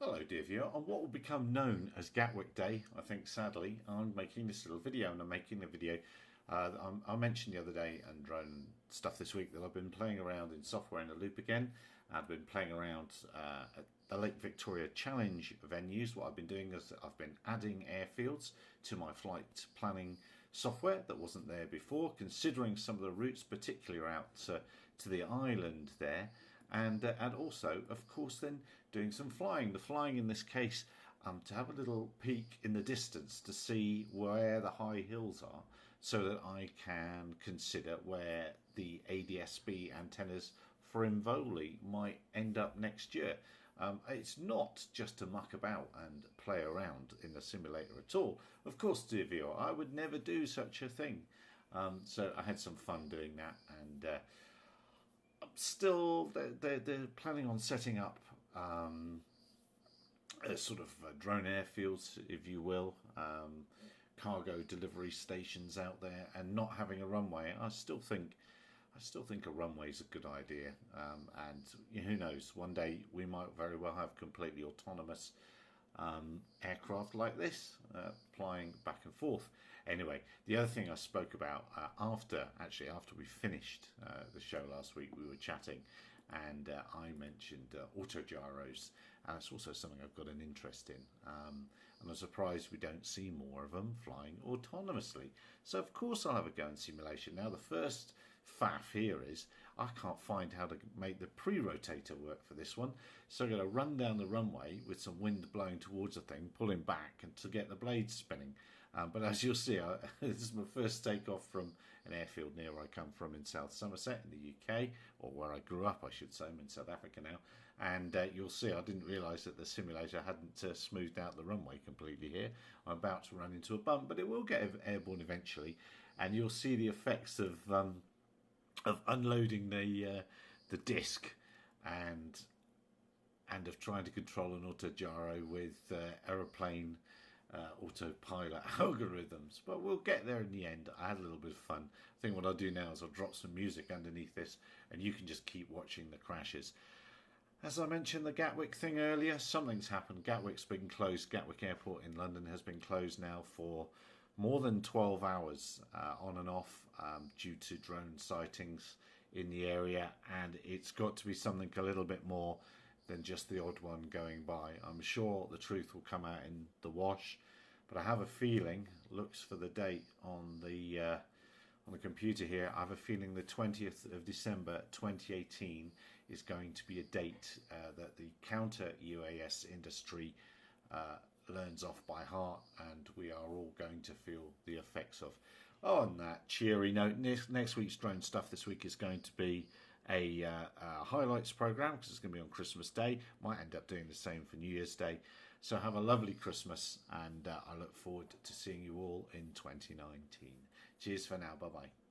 Hello dear viewer, on what will become known as Gatwick Day, I think sadly, I'm making this little video, and I'm making a video I mentioned the other day and drone stuff this week that I've been playing around in software in a loop again. I've been playing around at the Lake Victoria Challenge venues. What I've been doing is I've been adding airfields to my flight planning software that wasn't there before, considering some of the routes, particularly out to the island there. And also, of course, then doing some flying. The flying in this case, to have a little peek in the distance to see where the high hills are, so that I can consider where the ADS-B antennas for Involi might end up next year. It's not just to muck about and play around in the simulator at all. Of course, dear viewer, I would never do such a thing. So I had some fun doing that, and still they're planning on setting up a sort of drone airfields, if you will, cargo delivery stations out there, and not having a runway. I still think a runway is a good idea, and who knows, one day we might very well have completely autonomous aircraft like this flying back and forth. Anyway, the other thing I spoke about after we finished the show last week, we were chatting, and I mentioned autogyros, and it's also something I've got an interest in, and I'm surprised we don't see more of them flying autonomously. So of course I'll have a go in simulation. Now the first faff here is I can't find how to make the pre-rotator work for this one, so I'm going to run down the runway with some wind blowing towards the thing, pulling back, and to get the blades spinning. But as you'll see, this is my first takeoff from an airfield near where I come from in South Somerset in the UK, or where I grew up I should say. I'm in South Africa now, and you'll see I didn't realise that the simulator hadn't smoothed out the runway completely here. I'm about to run into a bump, but it will get airborne eventually, and you'll see the effects of unloading the disc and of trying to control an autogyro with aeroplane autopilot algorithms. But we'll get there in the end. I had a little bit of fun. I think what I'll do now is I'll drop some music underneath this, and you can just keep watching the crashes. As I mentioned the Gatwick thing earlier, something's happened. Gatwick's been closed. Gatwick Airport in London has been closed now for more than 12 hours on and off due to drone sightings in the area, and it's got to be something a little bit more than just the odd one going by. I'm sure the truth will come out in the wash, but I have a feeling, looks for the date on the computer here, I have a feeling the 20th of December 2018 is going to be a date that the counter UAS industry learns off by heart, and we are all going to feel the effects of. On that cheery note, next week's drone stuff this week is going to be a highlights program, because it's going to be on Christmas Day. Might end up doing the same for New Year's Day. So have a lovely Christmas, and I look forward to seeing you all in 2019. Cheers for now. Bye bye.